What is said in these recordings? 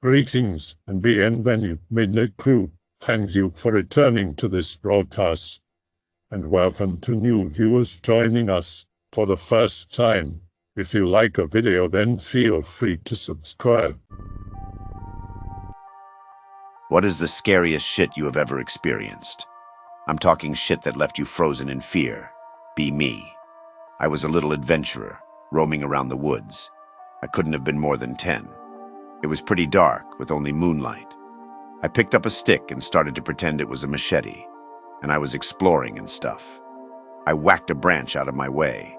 Greetings and bienvenue, Midnight Crew. Thank you for returning to this broadcast, and welcome to new viewers joining us for the first time. If you like a video, then feel free to subscribe. What is the scariest shit you have ever experienced? I'm talking shit that left you frozen in fear. Be me. I was a little adventurer, roaming around the woods. I couldn't have been more than 10. It was pretty dark, with only moonlight. I picked up a stick and started to pretend it was a machete, and I was exploring and stuff. I whacked a branch out of my way.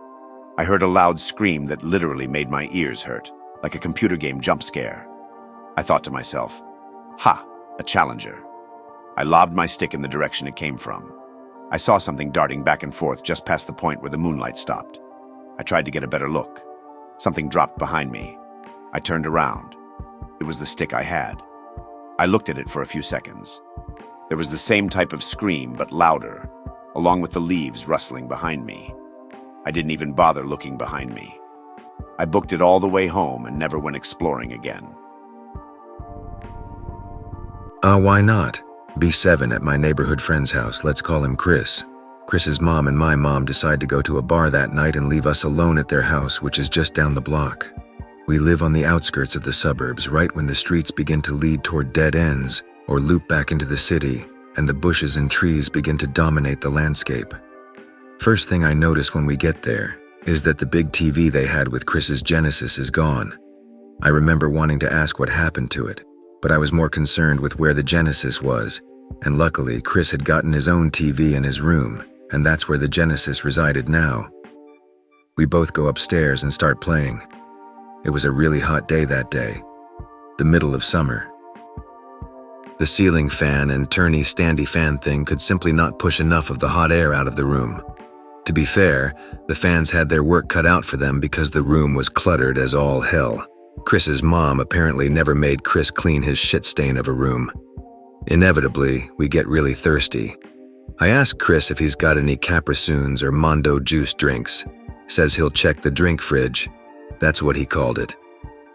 I heard a loud scream that literally made my ears hurt, like a computer game jump scare. I thought to myself, ha, a challenger. I lobbed my stick in the direction it came from. I saw something darting back and forth just past the point where the moonlight stopped. I tried to get a better look. Something dropped behind me. I turned around. It was the stick I had. I looked at it for a few seconds. There was the same type of scream, but louder, along with the leaves rustling behind me. I didn't even bother looking behind me. I booked it all the way home and never went exploring again. Why not? B7 at my neighborhood friend's house, let's call him Chris. Chris's mom and my mom decide to go to a bar that night and leave us alone at their house, which is just down the block. We live on the outskirts of the suburbs, right when the streets begin to lead toward dead ends or loop back into the city, and the bushes and trees begin to dominate the landscape. First thing I notice when we get there is that the big TV they had with Chris's Genesis is gone. I remember wanting to ask what happened to it, but I was more concerned with where the Genesis was, and luckily Chris had gotten his own TV in his room, and that's where the Genesis resided now. We both go upstairs and start playing. It was a really hot day that day, the middle of summer. The ceiling fan and turny-standy fan thing could simply not push enough of the hot air out of the room. To be fair, the fans had their work cut out for them because the room was cluttered as all hell. Chris's mom apparently never made Chris clean his shit stain of a room. Inevitably, we get really thirsty. I ask Chris if he's got any Capri-Suns or Mondo juice drinks. Says he'll check the drink fridge. That's what he called it.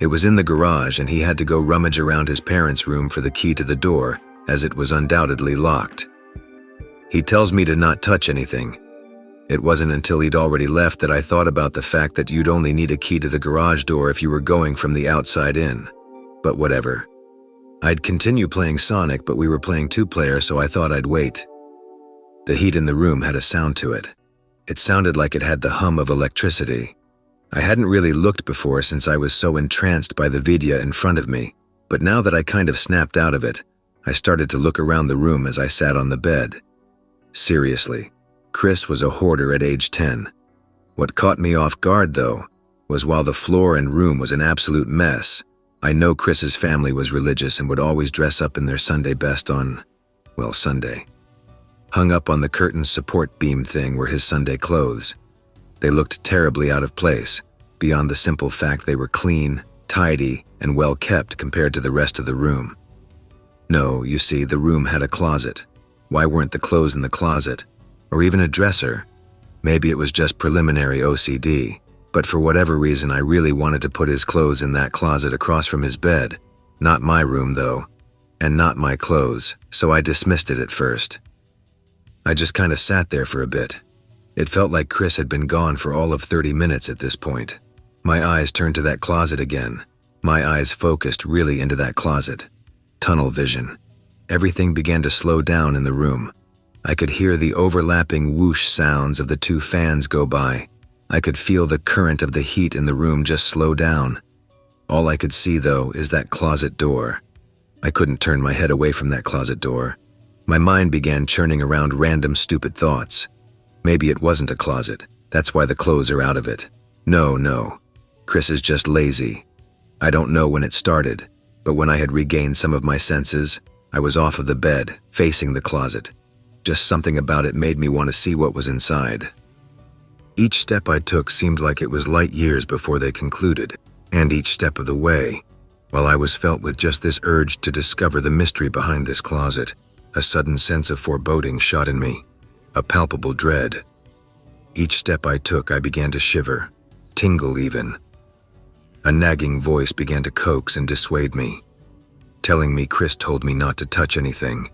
It was in the garage and he had to go rummage around his parents' room for the key to the door, as it was undoubtedly locked. He tells me to not touch anything. It wasn't until he'd already left that I thought about the fact that you'd only need a key to the garage door if you were going from the outside in. But whatever. I'd continue playing Sonic, but we were playing two-player, so I thought I'd wait. The heat in the room had a sound to it. It sounded like it had the hum of electricity. I hadn't really looked before since I was so entranced by the vidya in front of me, but now that I kind of snapped out of it, I started to look around the room as I sat on the bed. Seriously, Chris was a hoarder at age 10. What caught me off guard, though, was while the floor and room was an absolute mess, I know Chris's family was religious and would always dress up in their Sunday best on, well, Sunday. Hung up on the curtain's support beam thing were his Sunday clothes. They looked terribly out of place, beyond the simple fact they were clean, tidy, and well kept compared to the rest of the room. No, you see, the room had a closet. Why weren't the clothes in the closet? Or even a dresser? Maybe it was just preliminary OCD, but for whatever reason I really wanted to put his clothes in that closet across from his bed. Not my room, though, and not my clothes, so I dismissed it at first. I just kind of sat there for a bit. It felt like Chris had been gone for all of 30 minutes at this point. My eyes turned to that closet again. My eyes focused really into that closet. Tunnel vision. Everything began to slow down in the room. I could hear the overlapping whoosh sounds of the two fans go by. I could feel the current of the heat in the room just slow down. All I could see, though, is that closet door. I couldn't turn my head away from that closet door. My mind began churning around random stupid thoughts. Maybe it wasn't a closet. That's why the clothes are out of it. No. Chris is just lazy. I don't know when it started, but when I had regained some of my senses, I was off of the bed, facing the closet. Just something about it made me want to see what was inside. Each step I took seemed like it was light years before they concluded, and each step of the way, while I was felt with just this urge to discover the mystery behind this closet, a sudden sense of foreboding shot in me. A palpable dread. Each step I took, I began to shiver, tingle even. A nagging voice began to coax and dissuade me. telling me Chris told me not to touch anything.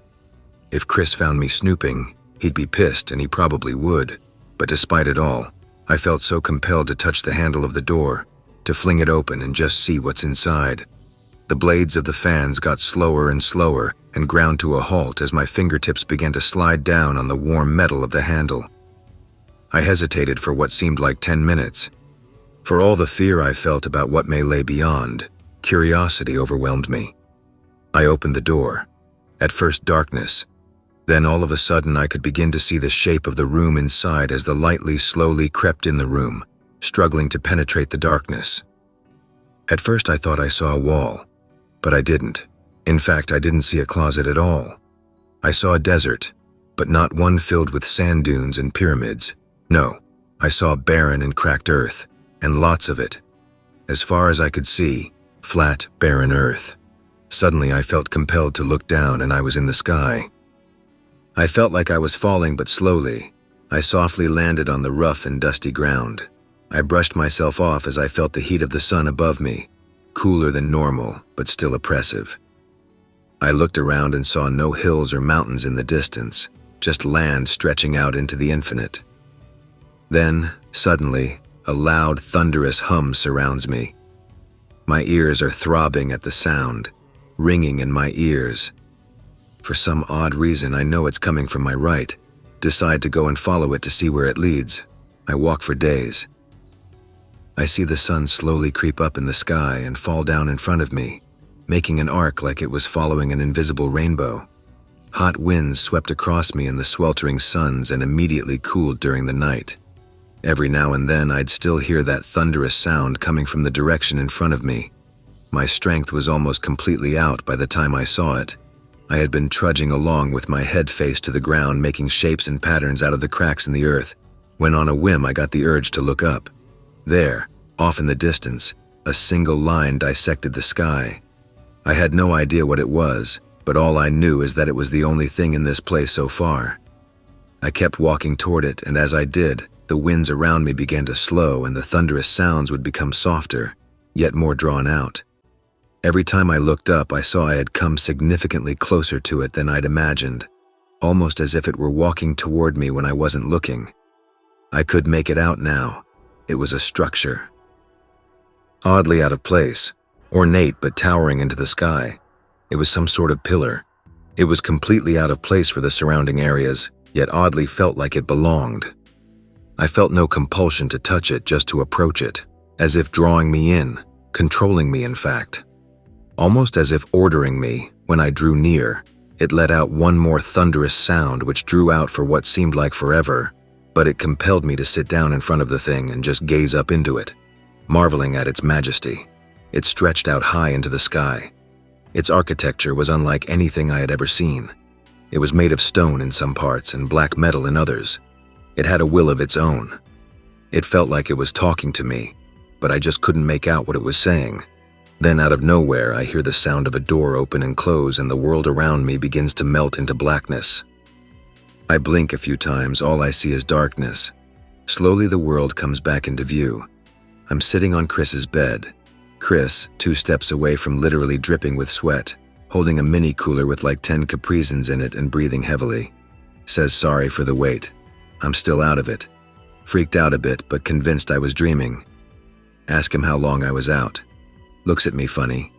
If Chris found me snooping, he'd be pissed, and he probably would. But despite it all, I felt so compelled to touch the handle of the door, to fling it open and just see what's inside. The blades of the fans got slower and slower and ground to a halt as my fingertips began to slide down on the warm metal of the handle. I hesitated for what seemed like 10 minutes. For all the fear I felt about what may lay beyond, curiosity overwhelmed me. I opened the door. At first darkness. Then all of a sudden I could begin to see the shape of the room inside as the light slowly crept in the room, struggling to penetrate the darkness. At first I thought I saw a wall, but I didn't. In fact, I didn't see a closet at all. I saw a desert, but not one filled with sand dunes and pyramids. No, I saw barren and cracked earth, and lots of it. As far as I could see, flat, barren earth. Suddenly I felt compelled to look down, and I was in the sky. I felt like I was falling, but slowly. I softly landed on the rough and dusty ground. I brushed myself off as I felt the heat of the sun above me, cooler than normal, but still oppressive. I looked around and saw no hills or mountains in the distance, just land stretching out into the infinite. Then, suddenly, a loud, thunderous hum surrounds me. My ears are throbbing at the sound, ringing in my ears. For some odd reason, I know it's coming from my right. Decide to go and follow it to see where it leads. I walk for days. I see the sun slowly creep up in the sky and fall down in front of me, making an arc like it was following an invisible rainbow. Hot winds swept across me in the sweltering suns and immediately cooled during the night. Every now and then I'd still hear that thunderous sound coming from the direction in front of me. My strength was almost completely out by the time I saw it. I had been trudging along with my head face to the ground, making shapes and patterns out of the cracks in the earth, when on a whim I got the urge to look up. There, off in the distance, a single line dissected the sky. I had no idea what it was, but all I knew is that it was the only thing in this place so far. I kept walking toward it, and as I did, the winds around me began to slow and the thunderous sounds would become softer, yet more drawn out. Every time I looked up, I saw I had come significantly closer to it than I'd imagined, almost as if it were walking toward me when I wasn't looking. I could make it out now. It was a structure. Oddly out of place, ornate but towering into the sky. It was some sort of pillar. It was completely out of place for the surrounding areas, yet oddly felt like it belonged. I felt no compulsion to touch it, just to approach it, as if drawing me in, controlling me in fact. Almost as if ordering me. When I drew near, it let out one more thunderous sound which drew out for what seemed like forever, but it compelled me to sit down in front of the thing and just gaze up into it, marveling at its majesty. It stretched out high into the sky. Its architecture was unlike anything I had ever seen. It was made of stone in some parts and black metal in others. It had a will of its own. It felt like it was talking to me, but I just couldn't make out what it was saying. Then out of nowhere, I hear the sound of a door open and close, and the world around me begins to melt into blackness. I blink a few times, all I see is darkness. Slowly the world comes back into view. I'm sitting on Chris's bed. Chris, 2 steps away from literally dripping with sweat, holding a mini cooler with like 10 Capri-Suns in it and breathing heavily. Says sorry for the wait. I'm still out of it. Freaked out a bit, but convinced I was dreaming. Ask him how long I was out. Looks at me funny.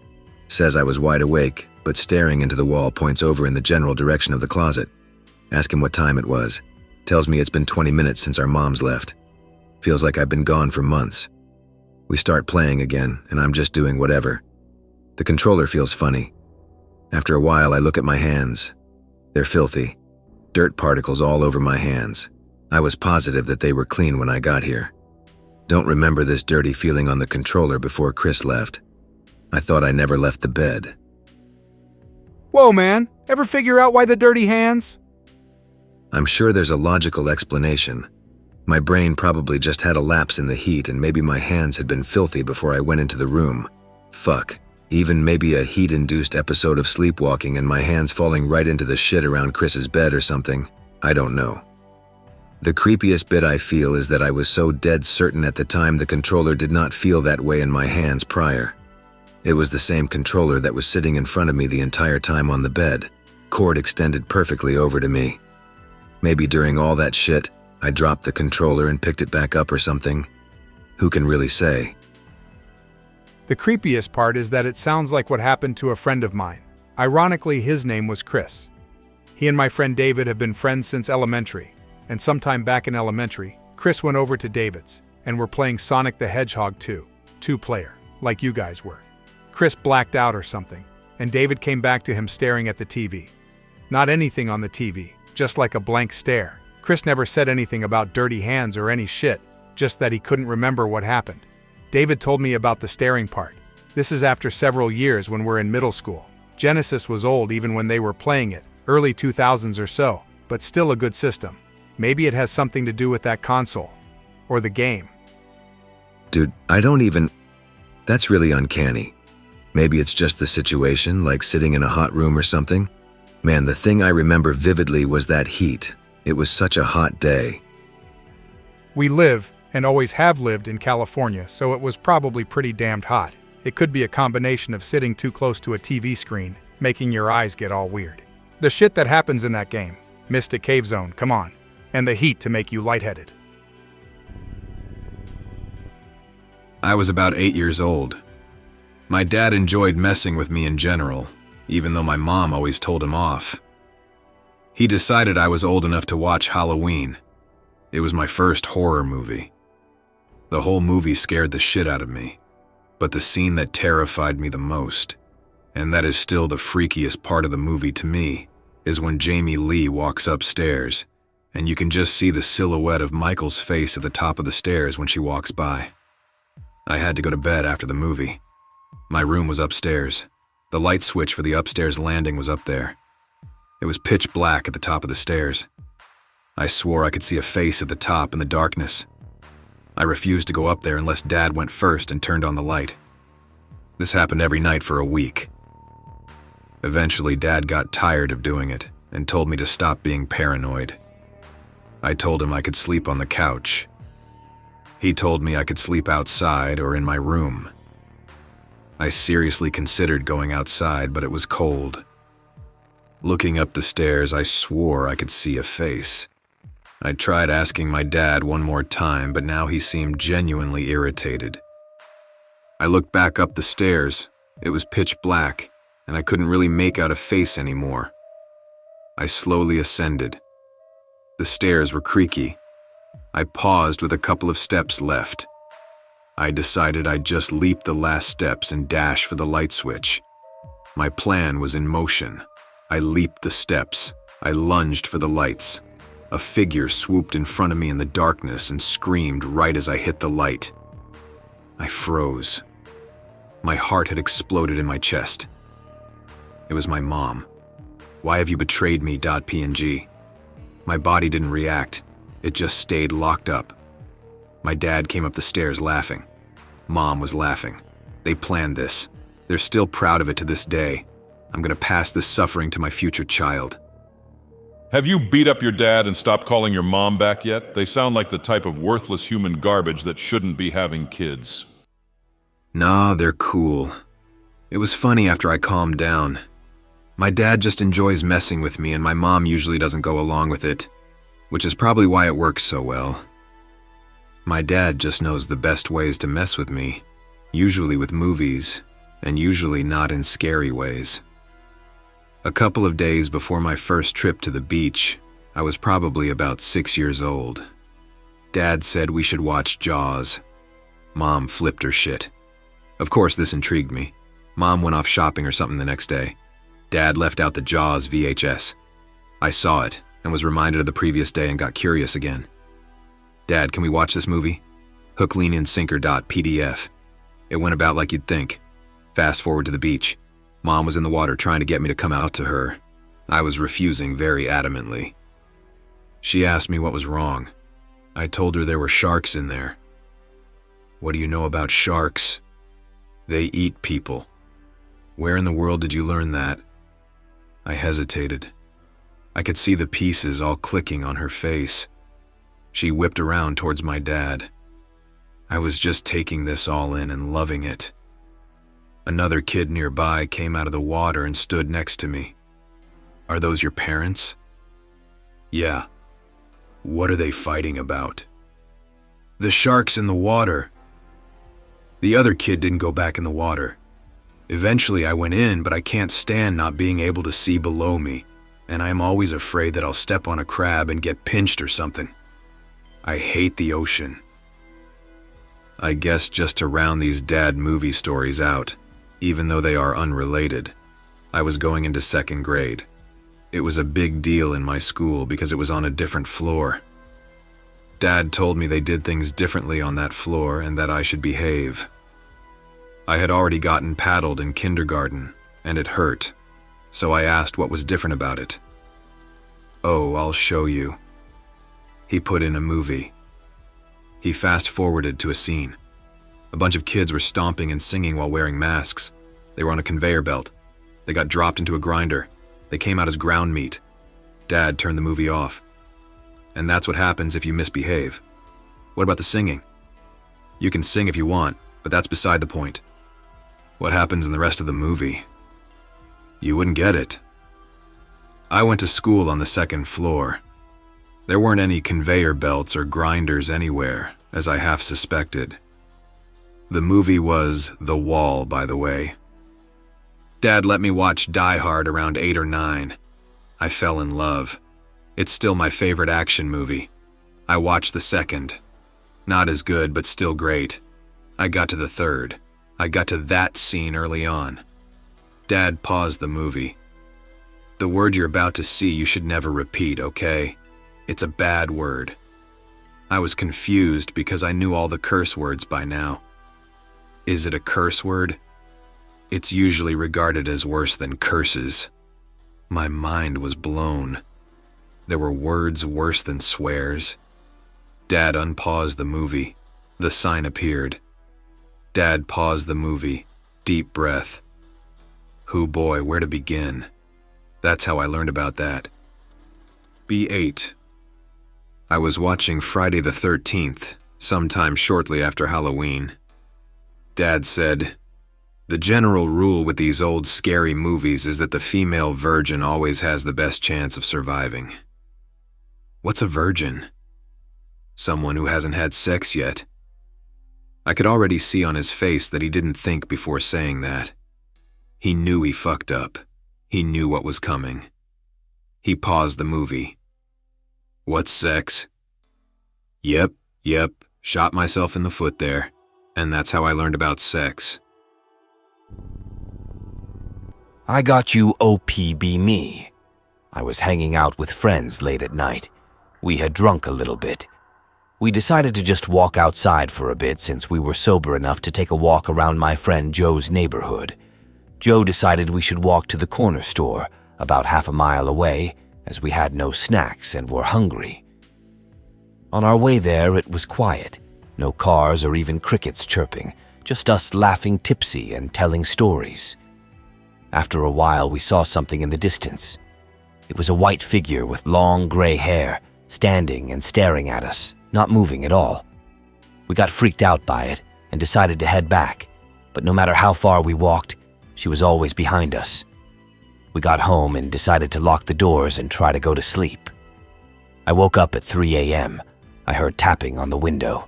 Says I was wide awake, but staring into the wall, points over in the general direction of the closet. Ask him what time it was. Tells me it's been 20 minutes since our moms left. Feels like I've been gone for months. We start playing again, and I'm just doing whatever. The controller feels funny. After a while, I look at my hands. They're filthy. Dirt particles all over my hands. I was positive that they were clean when I got here. Don't remember this dirty feeling on the controller before Chris left. I thought I never left the bed. Whoa, man. Ever figure out why the dirty hands? I'm sure there's a logical explanation. My brain probably just had a lapse in the heat, and maybe my hands had been filthy before I went into the room. Fuck. Even maybe a heat-induced episode of sleepwalking and my hands falling right into the shit around Chris's bed or something. I don't know. The creepiest bit I feel is that I was so dead certain at the time the controller did not feel that way in my hands prior. It was the same controller that was sitting in front of me the entire time on the bed, cord extended perfectly over to me. Maybe during all that shit, I dropped the controller and picked it back up or something. Who can really say? The creepiest part is that it sounds like what happened to a friend of mine. Ironically, his name was Chris. He and my friend David have been friends since elementary, and sometime back in elementary, Chris went over to David's, and were playing Sonic the Hedgehog 2, two-player, like you guys were. Chris blacked out or something, and David came back to him staring at the TV. Not anything on the TV, just like a blank stare. Chris never said anything about dirty hands or any shit, just that he couldn't remember what happened. David told me about the staring part. This is after several years when we're in middle school. Genesis was old even when they were playing it, early 2000s or so, but still a good system. Maybe it has something to do with that console. Or the game. Dude, that's really uncanny. Maybe it's just the situation, like sitting in a hot room or something. Man, the thing I remember vividly was that heat. It was such a hot day. We live, and always have lived, in California, so it was probably pretty damned hot. It could be a combination of sitting too close to a TV screen, making your eyes get all weird. The shit that happens in that game. Mystic Cave Zone, come on. And the heat to make you lightheaded. I was about 8 years old. My dad enjoyed messing with me in general, even though my mom always told him off. He decided I was old enough to watch Halloween. It was my first horror movie. The whole movie scared the shit out of me, but the scene that terrified me the most, and that is still the freakiest part of the movie to me, is when Jamie Lee walks upstairs, and you can just see the silhouette of Michael's face at the top of the stairs when she walks by. I had to go to bed after the movie. My room was upstairs. The light switch for the upstairs landing was up there. It was pitch black at the top of the stairs. I swore I could see a face at the top in the darkness. I refused to go up there unless Dad went first and turned on the light. This happened every night for a week. Eventually, Dad got tired of doing it and told me to stop being paranoid. I told him I could sleep on the couch. He told me I could sleep outside or in my room. I seriously considered going outside, but it was cold. Looking up the stairs, I swore I could see a face. I tried asking my dad one more time, but now he seemed genuinely irritated. I looked back up the stairs. It was pitch black, and I couldn't really make out a face anymore. I slowly ascended. The stairs were creaky. I paused with a couple of steps left. I decided I'd just leap the last steps and dash for the light switch. My plan was in motion. I leaped the steps. I lunged for the lights. A figure swooped in front of me in the darkness and screamed right as I hit the light. I froze. My heart had exploded in my chest. It was my mom. "Why have you betrayed me?" .png. My body didn't react. It just stayed locked up. My dad came up the stairs laughing. Mom was laughing. They planned this. They're still proud of it to this day. I'm gonna pass this suffering to my future child. Have you beat up your dad and stopped calling your mom back yet? They sound like the type of worthless human garbage that shouldn't be having kids. Nah, they're cool. It was funny after I calmed down. My dad just enjoys messing with me and my mom usually doesn't go along with it, which is probably why it works so well. My dad just knows the best ways to mess with me, usually with movies, and usually not in scary ways. A couple of days before my first trip to the beach, I was probably about 6 years old. Dad said we should watch Jaws. Mom flipped her shit. Of course, this intrigued me. Mom went off shopping or something the next day. Dad left out the Jaws VHS. I saw it and was reminded of the previous day and got curious again. "Dad, can we watch this movie?" Hook, line, and sinker. .pdf. It went about like you'd think. Fast forward to the beach. Mom was in the water trying to get me to come out to her. I was refusing very adamantly. She asked me what was wrong. I told her there were sharks in there. "What do you know about sharks?" "They eat people." "Where in the world did you learn that?" I hesitated. I could see the pieces all clicking on her face. She whipped around towards my dad. I was just taking this all in and loving it. Another kid nearby came out of the water and stood next to me. Are those your parents? Yeah. What are they fighting about? The shark's in the water. The other kid didn't go back in the water. Eventually I went in, but I can't stand not being able to see below me, and I am always afraid that I'll step on a crab and get pinched or something. I hate the ocean. I guess just to round these dad movie stories out, even though they are unrelated, I was going into 2nd grade. It was a big deal in my school because it was on a different floor. Dad told me they did things differently on that floor and that I should behave. I had already gotten paddled in kindergarten, and it hurt, so I asked what was different about it. Oh, I'll show you. He put in a movie. He fast-forwarded to a scene. A bunch of kids were stomping and singing while wearing masks. They were on a conveyor belt. They got dropped into a grinder. They came out as ground meat. Dad turned the movie off. And that's what happens if you misbehave. What about the singing? You can sing if you want, but that's beside the point. What happens in the rest of the movie? You wouldn't get it. I went to school on the 2nd floor. There weren't any conveyor belts or grinders anywhere, as I half suspected. The movie was The Wall, by the way. Dad let me watch Die Hard around 8 or 9. I fell in love. It's still my favorite action movie. I watched the 2nd. Not as good, but still great. I got to the 3rd. I got to that scene early on. Dad paused the movie. The word you're about to see you should never repeat, okay? It's a bad word. I was confused because I knew all the curse words by now. Is it a curse word? It's usually regarded as worse than curses. My mind was blown. There were words worse than swears. Dad unpaused the movie. The sign appeared. Dad paused the movie. Deep breath. Hoo boy, where to begin? That's how I learned about that. B8. I was watching Friday the 13th, sometime shortly after Halloween. Dad said, "The general rule with these old scary movies is that the female virgin always has the best chance of surviving." What's a virgin? Someone who hasn't had sex yet. I could already see on his face that he didn't think before saying that. He knew he fucked up. He knew what was coming. He paused the movie. What's sex? Yep, shot myself in the foot there. And that's how I learned about sex. I got you OPB me. I was hanging out with friends late at night. We had drunk a little bit. We decided to just walk outside for a bit since we were sober enough to take a walk around my friend Joe's neighborhood. Joe decided we should walk to the corner store, about half a mile away, as we had no snacks and were hungry. On our way there, it was quiet. No cars or even crickets chirping, just us laughing tipsy and telling stories. After a while, we saw something in the distance. It was a white figure with long gray hair, standing and staring at us, not moving at all. We got freaked out by it and decided to head back, but no matter how far we walked, she was always behind us. We got home and decided to lock the doors and try to go to sleep. I woke up at 3 a.m. I heard tapping on the window.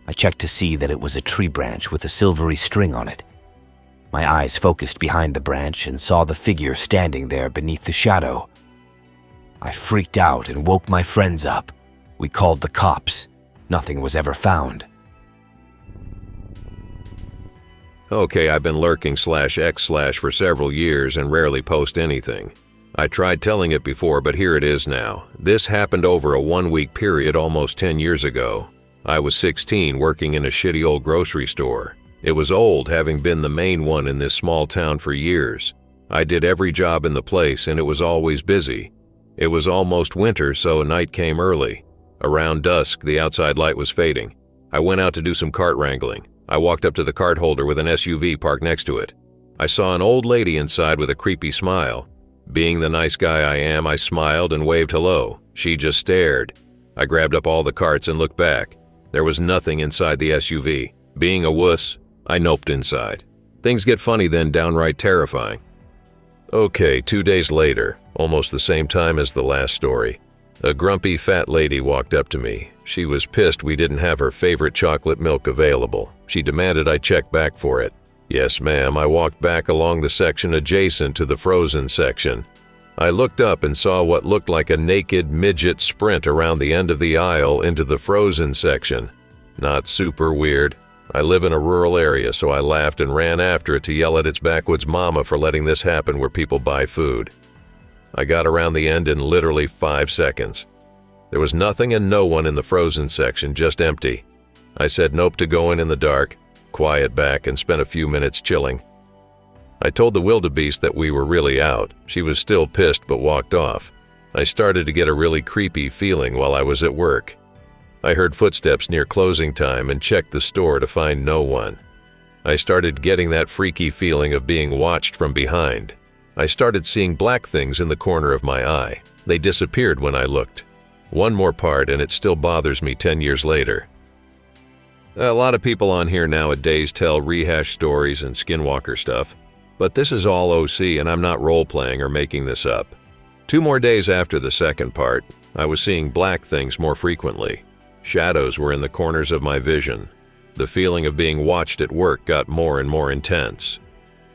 I checked to see that it was a tree branch with a silvery string on it. My eyes focused behind the branch and saw the figure standing there beneath the shadow. I freaked out and woke my friends up. We called the cops. Nothing was ever found. Okay, I've been lurking /x/ for several years and rarely post anything. I tried telling it before, but here it is now. This happened over a 1-week period almost 10 years ago. I was 16 working in a shitty old grocery store. It was old, having been the main one in this small town for years. I did every job in the place and it was always busy. It was almost winter, so night came early. Around dusk, the outside light was fading. I went out to do some cart wrangling. I walked up to the cart holder with an SUV parked next to it. I saw an old lady inside with a creepy smile. Being the nice guy I am, I smiled and waved hello. She just stared. I grabbed up all the carts and looked back. There was nothing inside the SUV. Being a wuss, I noped inside. Things get funny then, downright terrifying. Okay, 2 days later, almost the same time as the last story, a grumpy fat lady walked up to me. She was pissed we didn't have her favorite chocolate milk available. She demanded I check back for it. Yes, ma'am, I walked back along the section adjacent to the frozen section. I looked up and saw what looked like a naked midget sprint around the end of the aisle into the frozen section. Not super weird. I live in a rural area, so I laughed and ran after it to yell at its backwoods mama for letting this happen where people buy food. I got around the end in literally 5 seconds. There was nothing and no one in the frozen section, just empty. I said nope to going in the dark, quiet back, and spent a few minutes chilling. I told the wildebeest that we were really out. She was still pissed but walked off. I started to get a really creepy feeling while I was at work. I heard footsteps near closing time and checked the store to find no one. I started getting that freaky feeling of being watched from behind. I started seeing black things in the corner of my eye. They disappeared when I looked. One more part and it still bothers me 10 years later. A lot of people on here nowadays tell rehash stories and skinwalker stuff, but this is all OC and I'm not role-playing or making this up. 2 more days after the second part, I was seeing black things more frequently. Shadows were in the corners of my vision. The feeling of being watched at work got more and more intense.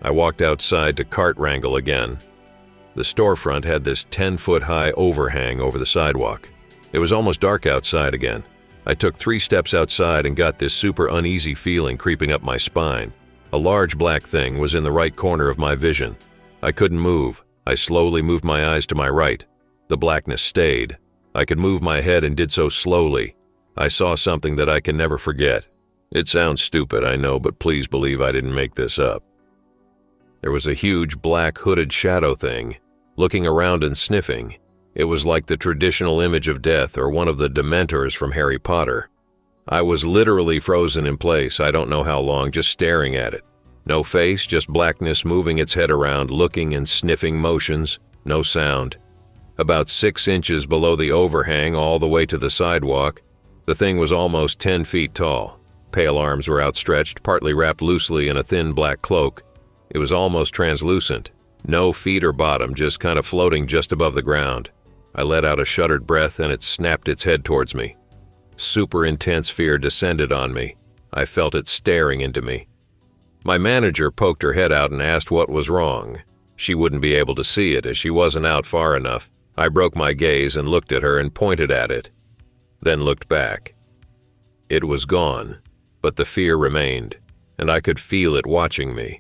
I walked outside to cart wrangle again. The storefront had this 10-foot-high overhang over the sidewalk. It was almost dark outside again. I took 3 steps outside and got this super uneasy feeling creeping up my spine. A large black thing was in the right corner of my vision. I couldn't move. I slowly moved my eyes to my right. The blackness stayed. I could move my head and did so slowly. I saw something that I can never forget. It sounds stupid, I know, but please believe I didn't make this up. There was a huge black hooded shadow thing, looking around and sniffing. It was like the traditional image of death or one of the Dementors from Harry Potter. I was literally frozen in place, I don't know how long, just staring at it. No face, just blackness moving its head around, looking and sniffing motions, no sound. About 6 inches below the overhang all the way to the sidewalk, the thing was almost 10 feet tall. Pale arms were outstretched, partly wrapped loosely in a thin black cloak. It was almost translucent. No feet or bottom, just kind of floating just above the ground. I let out a shuddered breath and it snapped its head towards me. Super intense fear descended on me. I felt it staring into me. My manager poked her head out and asked what was wrong. She wouldn't be able to see it as she wasn't out far enough. I broke my gaze and looked at her and pointed at it. Then looked back. It was gone, but the fear remained, and I could feel it watching me.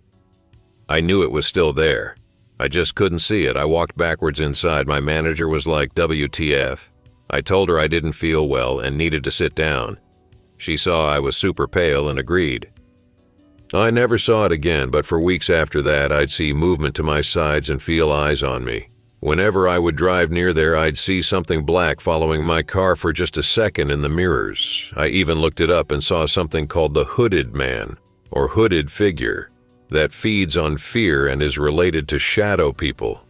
I knew it was still there. I just couldn't see it. I walked backwards inside. My manager was like, WTF. I told her I didn't feel well and needed to sit down. She saw I was super pale and agreed. I never saw it again, but for weeks after that, I'd see movement to my sides and feel eyes on me. Whenever I would drive near there, I'd see something black following my car for just a second in the mirrors. I even looked it up and saw something called the hooded man, or hooded figure, that feeds on fear and is related to shadow people.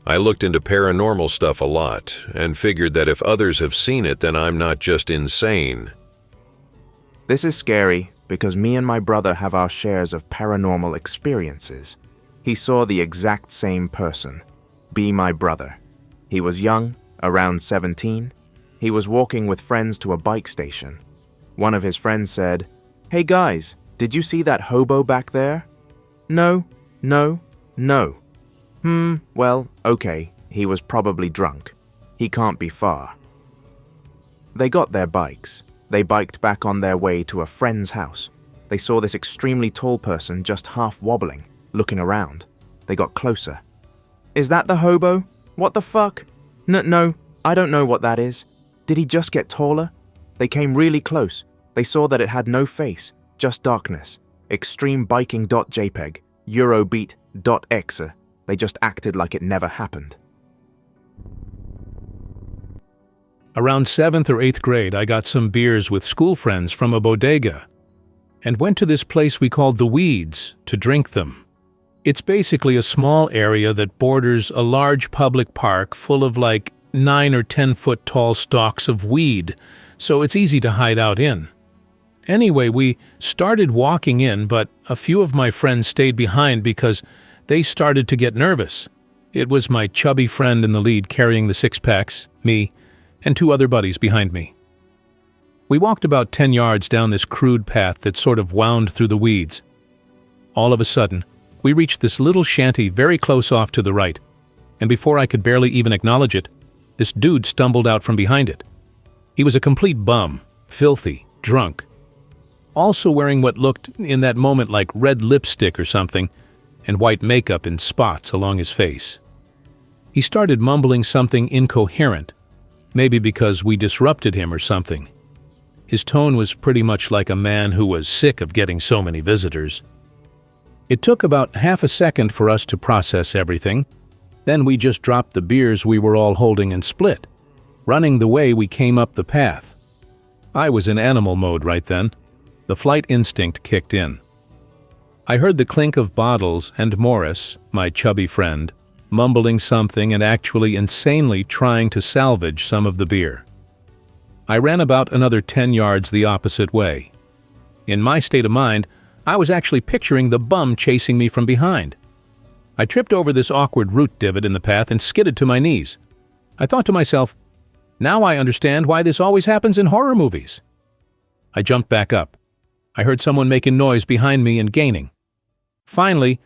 I looked into paranormal stuff a lot, and figured that if others have seen it, then I'm not just insane. This is scary because me and my brother have our shares of paranormal experiences. He saw the exact same person. Be my brother. He was young, around 17. He was walking with friends to a bike station. One of his friends said, "Hey guys, did you see that hobo back there?" No. Well, okay, he was probably drunk. He can't be far. They got their bikes. They biked back on their way to a friend's house. They saw this extremely tall person just half wobbling, looking around. They got closer. "Is that the hobo? What the fuck?" No, I don't know what that is. Did he just get taller?" They came really close. They saw that it had no face, just darkness. Extremebiking.jpg, Eurobeat.exe. They just acted like it never happened. Around 7th or 8th grade, I got some beers with school friends from a bodega and went to this place we called the Weeds to drink them. It's basically a small area that borders a large public park full of like 9 or 10 foot tall stalks of weed, so it's easy to hide out in. Anyway, we started walking in, but a few of my friends stayed behind because they started to get nervous. It was my chubby friend in the lead carrying the six-packs, me, and two other buddies behind me. We walked about 10 yards down this crude path that sort of wound through the weeds. All of a sudden, we reached this little shanty very close off to the right, and before I could barely even acknowledge it, this dude stumbled out from behind it. He was a complete bum, filthy, drunk, also wearing what looked in that moment like red lipstick or something, and white makeup in spots along his face. He started mumbling something incoherent, maybe because we disrupted him or something. His tone was pretty much like a man who was sick of getting so many visitors. It took about half a second for us to process everything. Then we just dropped the beers we were all holding and split, running the way we came up the path. I was in animal mode right then. The flight instinct kicked in. I heard the clink of bottles and Morris, my chubby friend, mumbling something and actually insanely trying to salvage some of the beer. I ran about another 10 yards the opposite way. In my state of mind, I was actually picturing the bum chasing me from behind. I tripped over this awkward root divot in the path and skidded to my knees. I thought to myself, now I understand why this always happens in horror movies. I jumped back up. I heard someone making noise behind me and gaining. Finally,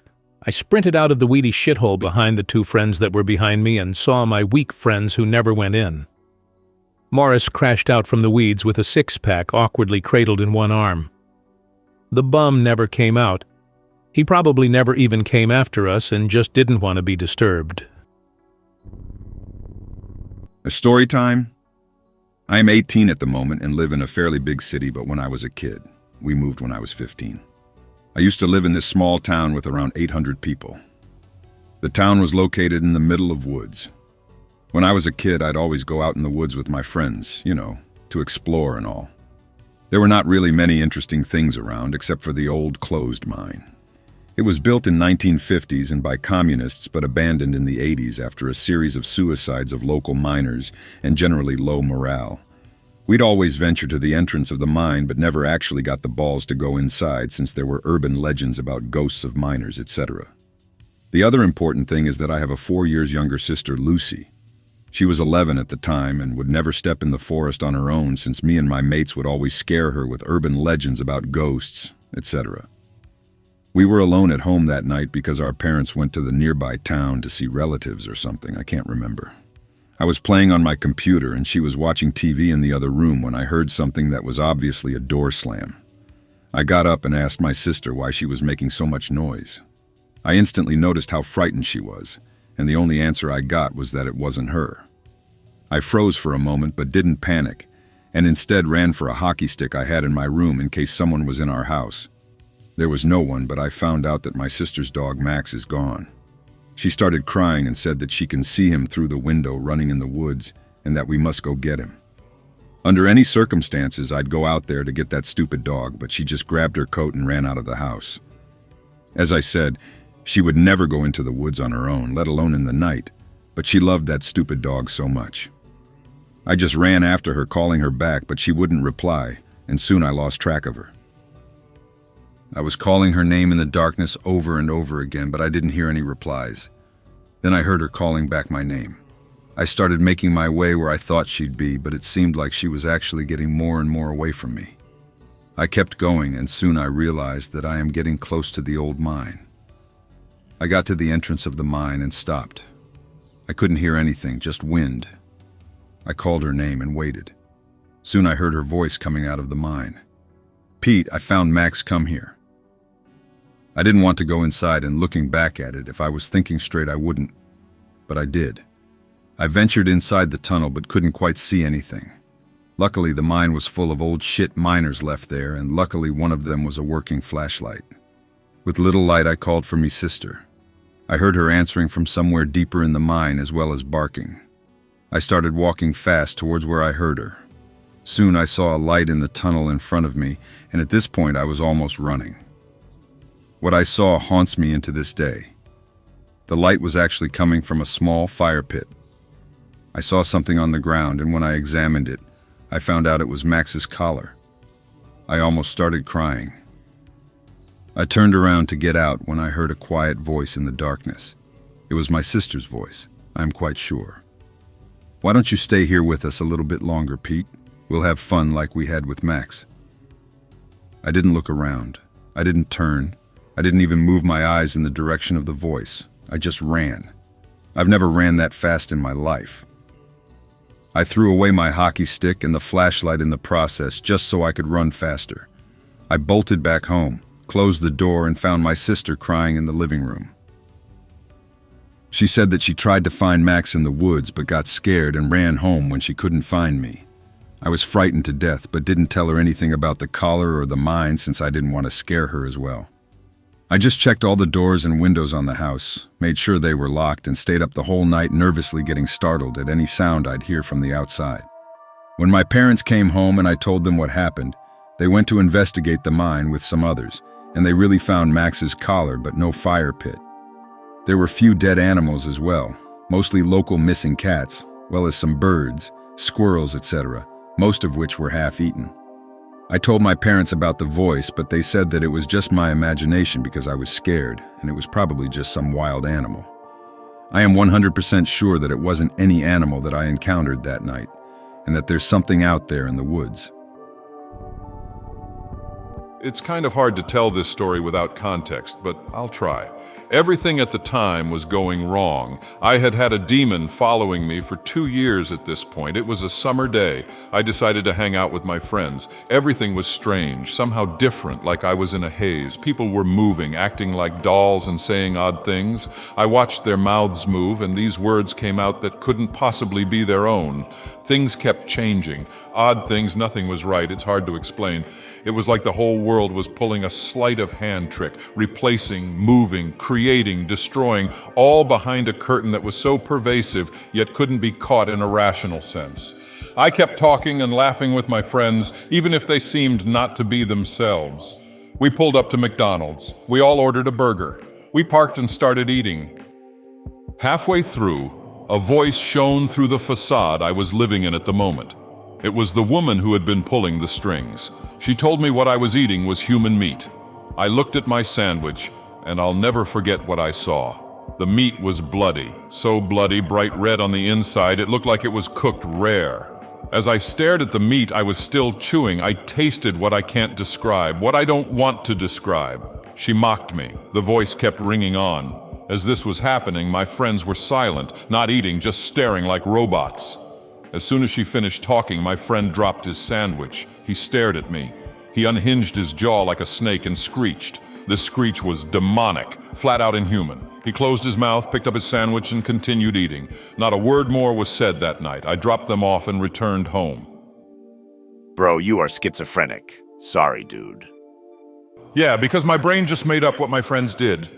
I sprinted out of the weedy shithole behind the two friends that were behind me and saw my weak friends who never went in. Morris crashed out from the weeds with a six-pack awkwardly cradled in one arm. The bum never came out. He probably never even came after us and just didn't want to be disturbed. A story time? I am 18 at the moment and live in a fairly big city, but when I was a kid, we moved when I was 15. I used to live in this small town with around 800 people. The town was located in the middle of woods. When I was a kid, I'd always go out in the woods with my friends, to explore and all. There were not really many interesting things around except for the old closed mine. It was built in 1950s and by communists but abandoned in the 80s after a series of suicides of local miners and generally low morale. We'd always venture to the entrance of the mine but never actually got the balls to go inside since there were urban legends about ghosts of miners, etc. The other important thing is that I have a 4 years younger sister, Lucy. She was 11 at the time and would never step in the forest on her own since me and my mates would always scare her with urban legends about ghosts, etc. We were alone at home that night because our parents went to the nearby town to see relatives or something, I can't remember. I was playing on my computer and she was watching TV in the other room when I heard something that was obviously a door slam. I got up and asked my sister why she was making so much noise. I instantly noticed how frightened she was, and the only answer I got was that it wasn't her. I froze for a moment but didn't panic, and instead ran for a hockey stick I had in my room in case someone was in our house. There was no one, but I found out that my sister's dog Max is gone. She started crying and said that she can see him through the window running in the woods and that we must go get him. Under any circumstances, I'd go out there to get that stupid dog, but she just grabbed her coat and ran out of the house. As I said, she would never go into the woods on her own, let alone in the night, but she loved that stupid dog so much. I just ran after her, calling her back, but she wouldn't reply, and soon I lost track of her. I was calling her name in the darkness over and over again, but I didn't hear any replies. Then I heard her calling back my name. I started making my way where I thought she'd be, but it seemed like she was actually getting more and more away from me. I kept going, and soon I realized that I am getting close to the old mine. I got to the entrance of the mine and stopped. I couldn't hear anything, just wind. I called her name and waited. Soon I heard her voice coming out of the mine. "Pete, I found Max, come here." I didn't want to go inside, and looking back at it, if I was thinking straight I wouldn't, but I did. I ventured inside the tunnel but couldn't quite see anything. Luckily the mine was full of old shit miners left there, and luckily one of them was a working flashlight. With little light I called for me sister. I heard her answering from somewhere deeper in the mine as well as barking. I started walking fast towards where I heard her. Soon I saw a light in the tunnel in front of me, and at this point I was almost running. What I saw haunts me into this day. The light was actually coming from a small fire pit. I saw something on the ground, and when I examined it, I found out it was Max's collar. I almost started crying. I turned around to get out when I heard a quiet voice in the darkness. It was my sister's voice, I'm quite sure. "Why don't you stay here with us a little bit longer, Pete? We'll have fun like we had with Max." I didn't look around. I didn't turn. I didn't even move my eyes in the direction of the voice. I just ran. I've never ran that fast in my life. I threw away my hockey stick and the flashlight in the process just so I could run faster. I bolted back home, closed the door, and found my sister crying in the living room. She said that she tried to find Max in the woods but got scared and ran home when she couldn't find me. I was frightened to death but didn't tell her anything about the collar or the mine since I didn't want to scare her as well. I just checked all the doors and windows on the house, made sure they were locked, and stayed up the whole night nervously getting startled at any sound I'd hear from the outside. When my parents came home and I told them what happened, they went to investigate the mine with some others, and they really found Max's collar but no fire pit. There were few dead animals as well, mostly local missing cats, well as some birds, squirrels, etc., most of which were half-eaten. I told my parents about the voice, but they said that it was just my imagination because I was scared, and it was probably just some wild animal. I am 100% sure that it wasn't any animal that I encountered that night, and that there's something out there in the woods. It's kind of hard to tell this story without context, but I'll try. Everything at the time was going wrong. I had had a demon following me for 2 years at this point. It was a summer day. I decided to hang out with my friends. Everything was strange, somehow different, like I was in a haze. People were moving, acting like dolls and saying odd things. I watched their mouths move, and these words came out that couldn't possibly be their own. Things kept changing. Odd things, nothing was right. It's hard to explain. It was like the whole world was pulling a sleight of hand trick, replacing, moving, creating, destroying, all behind a curtain that was so pervasive, yet couldn't be caught in a rational sense. I kept talking and laughing with my friends, even if they seemed not to be themselves. We pulled up to McDonald's. We all ordered a burger. We parked and started eating. Halfway through, a voice shone through the facade I was living in at the moment. It was the woman who had been pulling the strings. She told me what I was eating was human meat. I looked at my sandwich, and I'll never forget what I saw. The meat was bloody, so bloody, bright red on the inside, it looked like it was cooked rare. As I stared at the meat I was still chewing, I tasted what I can't describe, what I don't want to describe. She mocked me. The voice kept ringing on. As this was happening, my friends were silent, not eating, just staring like robots. As soon as she finished talking, my friend dropped his sandwich. He stared at me. He unhinged his jaw like a snake and screeched. This screech was demonic, flat out inhuman. He closed his mouth, picked up his sandwich, and continued eating. Not a word more was said that night. I dropped them off and returned home. Bro, you are schizophrenic. Sorry, dude. Yeah, because my brain just made up what my friends did.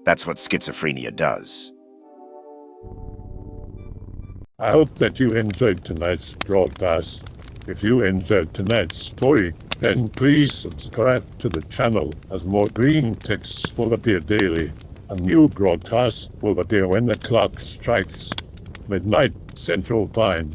That's what schizophrenia does. I hope that you enjoyed tonight's broadcast. If you enjoyed tonight's story, then please subscribe to the channel as more Greentext will appear daily. A new broadcast will appear when the clock strikes midnight Central Time.